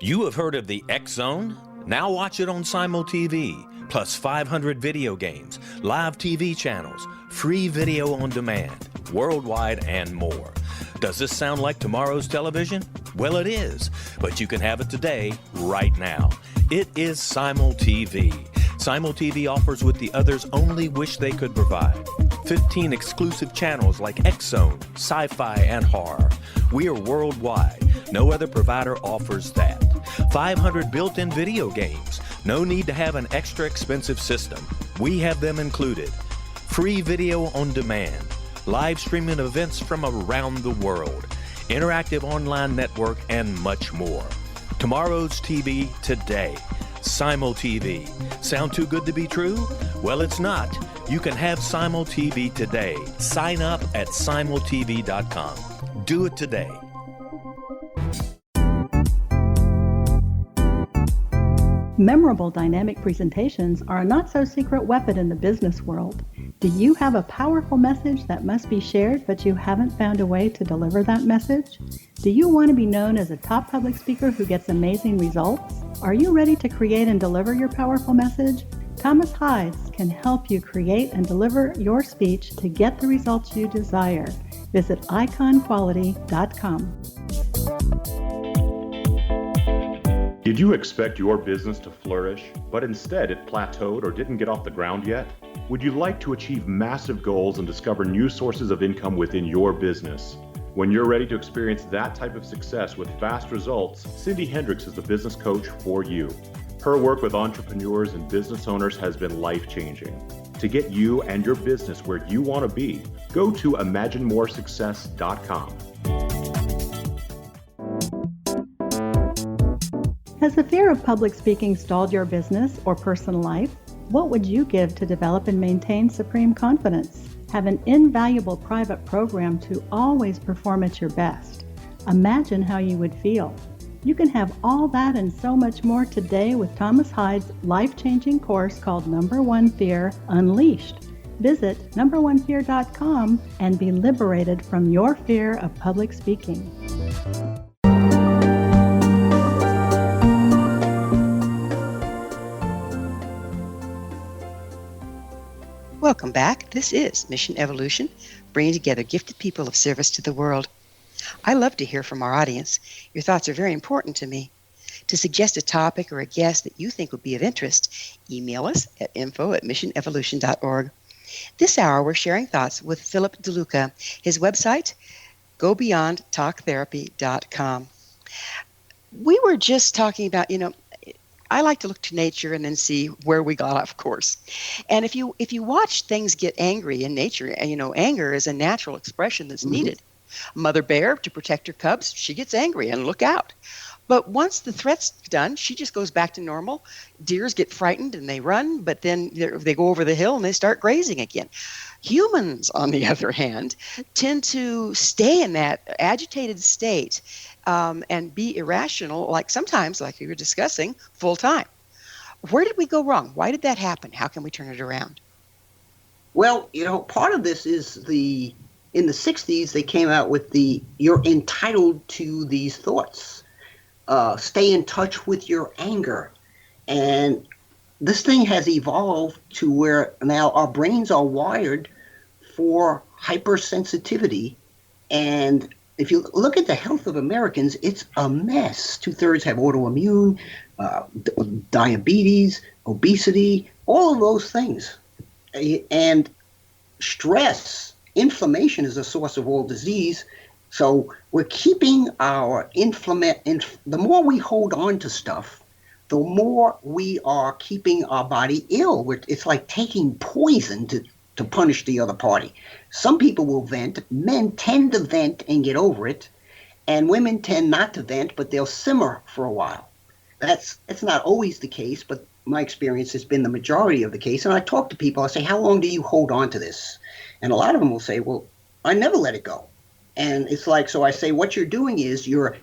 You have heard of the X Zone? Now watch it on Simul TV, plus 500 video games, live TV channels, free video on demand, worldwide, and more. Does this sound like tomorrow's television? Well, it is, but you can have it today, right now. It is Simul TV. Simul TV offers what the others only wish they could provide. 15 exclusive channels like X Zone, sci-fi, and horror. We are worldwide. No other provider offers that. 500 built-in video games. No need to have an extra expensive system. We have them included. Free video on demand. Live streaming events from around the world, interactive online network, and much more. Tomorrow's TV today. Simul TV. Sound too good to be true? Well, it's not. You can have Simul TV today. Sign up at simultv.com. Do it today.
Memorable dynamic presentations are a not-so-secret weapon in the business world. Do you have a powerful message that must be shared, but you haven't found a way to deliver that message? Do you want to be known as a top public speaker who gets amazing results? Are you ready to create and deliver your powerful message? Thomas Hides can help you create and deliver your speech to get the results you desire. Visit iconquality.com.
Did you expect your business to flourish, but instead it plateaued or didn't get off the ground yet? Would you like to achieve massive goals and discover new sources of income within your business? When you're ready to experience that type of success with fast results, Cindy Hendricks is the business coach for you. Her work with entrepreneurs and business owners has been life-changing. To get you and your business where you want to be, go to imaginemoresuccess.com.
Has the fear of public speaking stalled your business or personal life? What would you give to develop and maintain supreme confidence? Have an invaluable private program to always perform at your best. Imagine how you would feel. You can have all that and so much more today with Thomas Hides' life-changing course called Number One Fear Unleashed. Visit numberonefear.com and be liberated from your fear of public speaking.
Welcome back. This is Mission Evolution, bringing together gifted people of service to the world. I love to hear from our audience. Your thoughts are very important to me. To suggest a topic or a guest that you think would be of interest, email us at info@missionevolution.org. This hour, we're sharing thoughts with Philip DeLuca. His website, gobeyondtalktherapy.com. We were just talking about, I like to look to nature and then see where we got off course. And if you watch things get angry in nature, anger is a natural expression that's needed. Mother bear, to protect her cubs, she gets angry and look out. But once the threat's done, she just goes back to normal. Deers get frightened and they run, but then they go over the hill and they start grazing again. Humans, on the other hand, tend to stay in that agitated state and be irrational, sometimes, like we were discussing, full time. Where did we go wrong? Why did that happen? How can we turn it around?
Well, part of this is in the 60s, they came out with you're entitled to these thoughts. Stay in touch with your anger. And this thing has evolved to where now our brains are wired for hypersensitivity. And if you look at the health of Americans, it's a mess. 2/3 have autoimmune, diabetes, obesity, all of those things. And stress, inflammation is a source of all disease. So we're keeping the more we hold on to stuff, the more we are keeping our body ill. It's like taking poison to punish the other party. Some people will vent. Men tend to vent and get over it. And women tend not to vent, but they'll simmer for a while. That's not always the case, but my experience has been the majority of the case. And I talk to people, I say, how long do you hold on to this? And a lot of them will say, well, I never let it go. And it's like, so I say, what you're doing is you're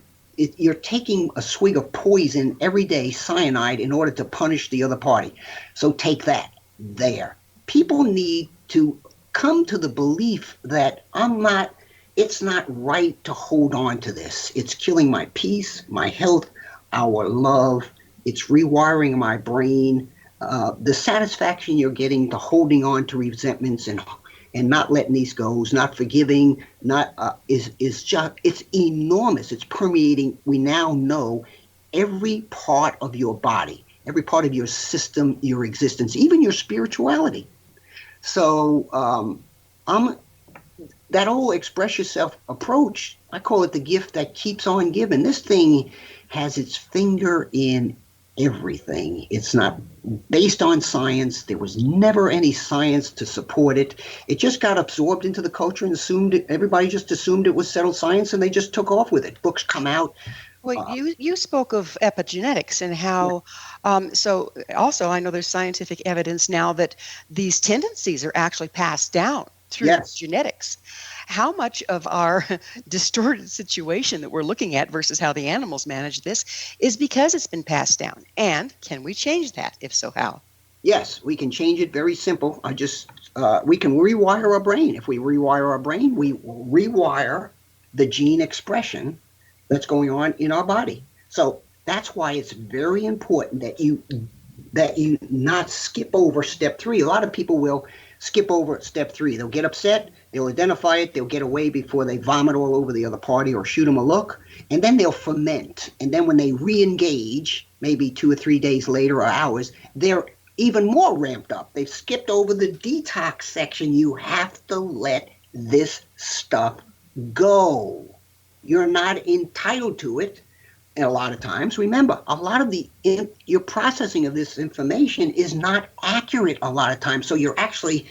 taking a swig of poison every day, cyanide, in order to punish the other party. So take that there. People need to come to the belief that it's not right to hold on to this. It's killing my peace, my health, our love. It's rewiring my brain. The satisfaction you're getting to holding on to resentments and not letting these go, not forgiving, is just, it's enormous. It's permeating. We now know every part of your body, every part of your system, your existence, even your spirituality. So that whole express yourself approach, I call it the gift that keeps on giving. This thing has its finger in everything. It's not based on science. There was never any science to support it. It just got absorbed into the culture and everybody just assumed it was settled science, and they just took off with it. Books come out.
Well, you spoke of epigenetics and how, so also I know there's scientific evidence now that these tendencies are actually passed down through genetics. How much of our distorted situation that we're looking at versus how the animals manage this is because it's been passed down? And can we change that? If so, how?
Yes, we can change it. Very simple. We can rewire our brain. If we rewire our brain, we rewire the gene expression that's going on in our body. So that's why it's very important that you not skip over step 3. A lot of people will skip over step 3. They'll get upset, they'll identify it, they'll get away before they vomit all over the other party or shoot them a look, and then they'll ferment. And then when they re-engage, maybe 2 or 3 days later or hours, they're even more ramped up. They've skipped over the detox section. You have to let this stuff go. You're not entitled to it. And a lot of times, remember, a lot of your processing of this information is not accurate a lot of times. So you're actually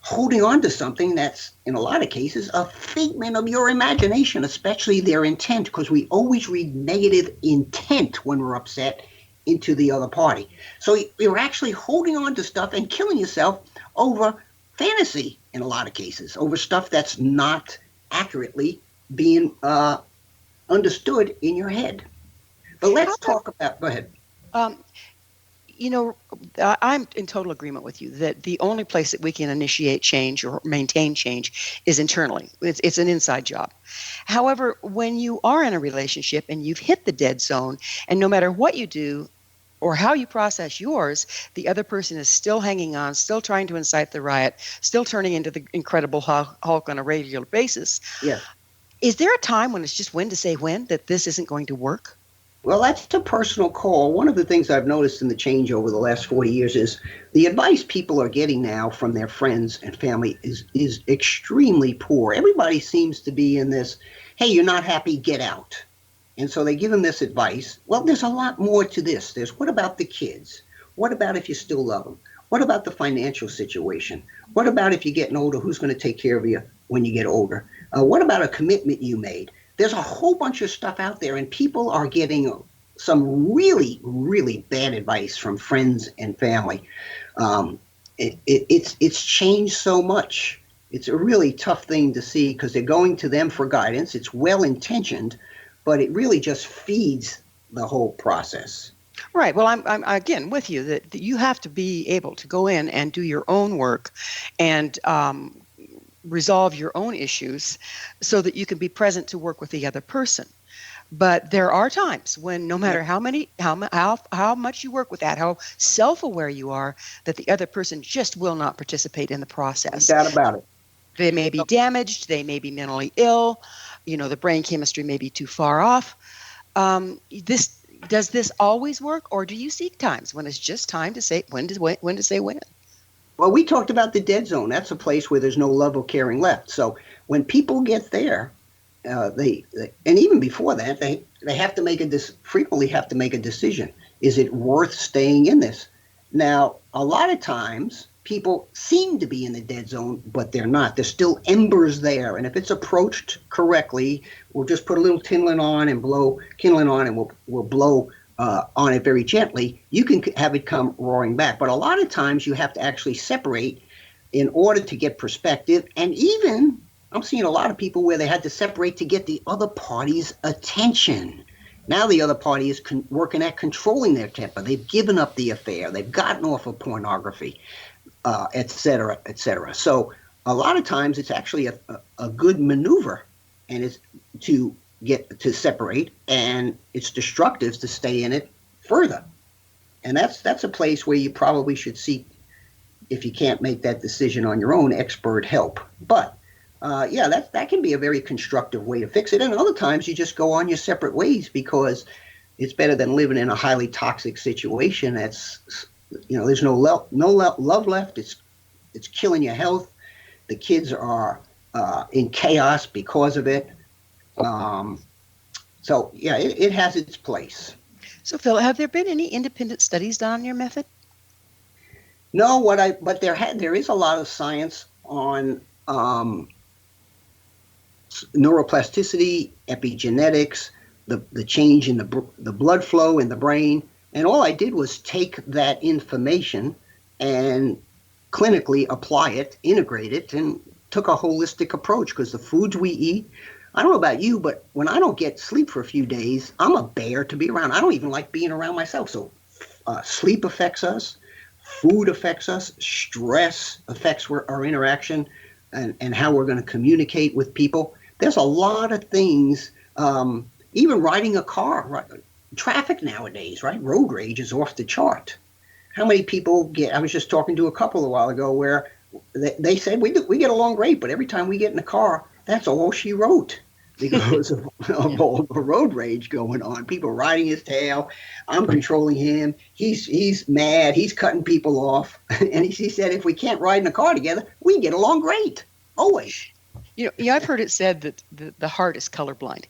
holding on to something that's, in a lot of cases, a figment of your imagination, especially their intent, because we always read negative intent when we're upset into the other party. So you're actually holding on to stuff and killing yourself over fantasy in a lot of cases, over stuff that's not accurately being understood in your head. But let's talk about, go ahead.
I'm in total agreement with you that the only place that we can initiate change or maintain change is internally. It's an inside job. However, when you are in a relationship and you've hit the dead zone, and no matter what you do or how you process yours, the other person is still hanging on, still trying to incite the riot, still turning into the Incredible Hulk on a regular basis.
Yeah.
Is there a time when it's just when to say when that this isn't going to work?
Well, that's a personal call. One of the things I've noticed in the change over the last 40 years is the advice people are getting now from their friends and family is extremely poor. Everybody seems to be in this, hey, you're not happy, get out. And so they give him this advice. Well, there's a lot more to this. There's what about the kids? What about if you still love them? What about the financial situation? What about if you're getting older? Who's going to take care of you when you get older? What about a commitment you made? There's a whole bunch of stuff out there, and people are getting some really, really bad advice from friends and family. It's changed so much. It's a really tough thing to see because they're going to them for guidance. It's well-intentioned, but it really just feeds the whole process.
Right. Well, I'm again with you that you have to be able to go in and do your own work and resolve your own issues so that you can be present to work with the other person. But there are times when no matter how much you work with that, how self-aware you are, that the other person just will not participate in the process.
No doubt about it.
They may be damaged. They may be mentally ill. The brain chemistry may be too far off. Does this always work, or do you seek times when it's just time to say when to say when?
Well, we talked about the dead zone. That's a place where there's no love or caring left. So when people get there, they and even before that, they have to frequently have to make a decision. Is it worth staying in this? Now, a lot of times people seem to be in the dead zone, but they're not. There's still embers there, and if it's approached correctly, we'll just put a little kindling on, and we'll blow on it very gently. You can have it come roaring back, but a lot of times you have to actually separate in order to get perspective, and even I'm seeing a lot of people where they had to separate to get the other party's attention. Now the other party is working at controlling their temper. They've given up the affair. They've gotten off of pornography, et cetera, et cetera. So a lot of times it's actually a good maneuver, and it's to get to separate, and it's destructive to stay in it further. And that's a place where you probably should seek, if you can't make that decision on your own, expert help. But that can be a very constructive way to fix it. And other times you just go on your separate ways because it's better than living in a highly toxic situation. That's, there's no love left. It's killing your health. The kids are in chaos because of it. It has its place.
So, Phil, have there been any independent studies done on your method?
No, but there is a lot of science on neuroplasticity, epigenetics, the change in the blood flow in the brain, and all I did was take that information and clinically apply it, integrate it, and took a holistic approach because the foods we eat. I don't know about you, but when I don't get sleep for a few days, I'm a bear to be around. I don't even like being around myself. So sleep affects us, food affects us, stress affects our interaction and how we're going to communicate with people. There's a lot of things, even riding a car, right? Traffic nowadays, right? Road rage is off the chart. How many people I was just talking to a couple a while ago where they said, we get along great, but every time we get in the car, that's all she wrote because of all the road rage going on. People riding his tail. I'm controlling him. He's mad. He's cutting people off. And he said, if we can't ride in a car together, we get along great. Always.
I've heard it said that the heart is colorblind.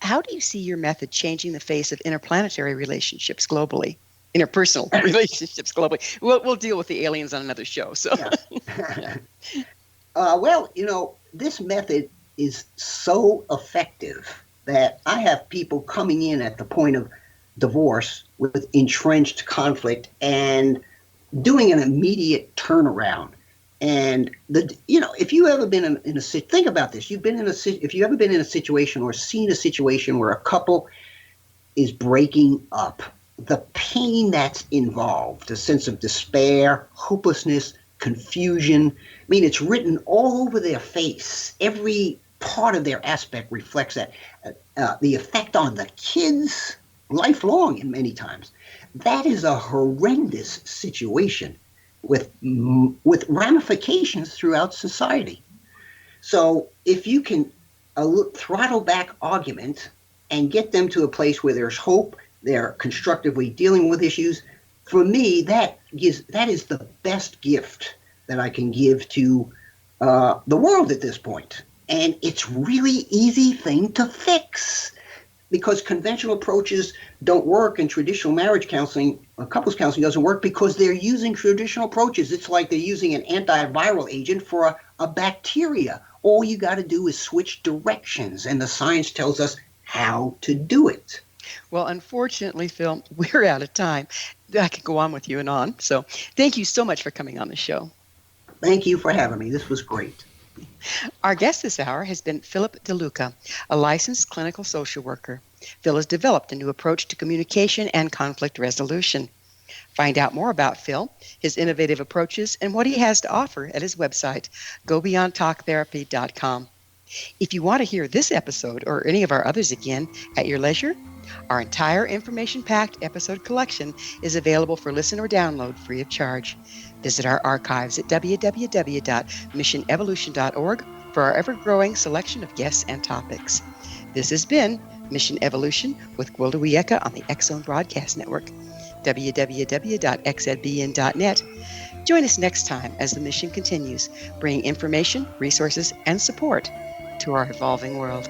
How do you see your method changing the face of interplanetary relationships globally? Interpersonal relationships globally. We'll deal with the aliens on another show. So,
this method is so effective that I have people coming in at the point of divorce with entrenched conflict and doing an immediate turnaround. And if you ever been in a think about this, if you ever been in a situation or seen a situation where a couple is breaking up, the pain that's involved, the sense of despair, hopelessness, confusion. I mean, it's written all over their face. Every part of their aspect reflects that. The effect on the kids, lifelong in many times. That is a horrendous situation with ramifications throughout society. So if you can throttle back argument and get them to a place where there's hope, they're constructively dealing with issues, for me, that is the best gift that I can give to the world at this point. And it's really easy thing to fix. because conventional approaches don't work, and traditional marriage counseling, couples counseling doesn't work because they're using traditional approaches. It's like they're using an antiviral agent for a bacteria. All you got to do is switch directions, and the science tells us how to do it.
Well, unfortunately, Phil, we're out of time. I could go on with you and on. So thank you so much for coming on the show.
Thank you for having me. This was great.
Our guest this hour has been Philip DeLuca, a licensed clinical social worker. Phil has developed a new approach to communication and conflict resolution. Find out more about Phil, his innovative approaches, and what he has to offer at his website, gobeyondtalktherapy.com. If you want to hear this episode or any of our others again at your leisure, our entire information-packed episode collection is available for listen or download free of charge. Visit our archives at www.missionevolution.org for our ever-growing selection of guests and topics. This has been Mission Evolution with Gwilda Wiyaka on the X-Zone Broadcast Network, www.xzbn.net. Join us next time as the mission continues, bringing information, resources, and support to our evolving world.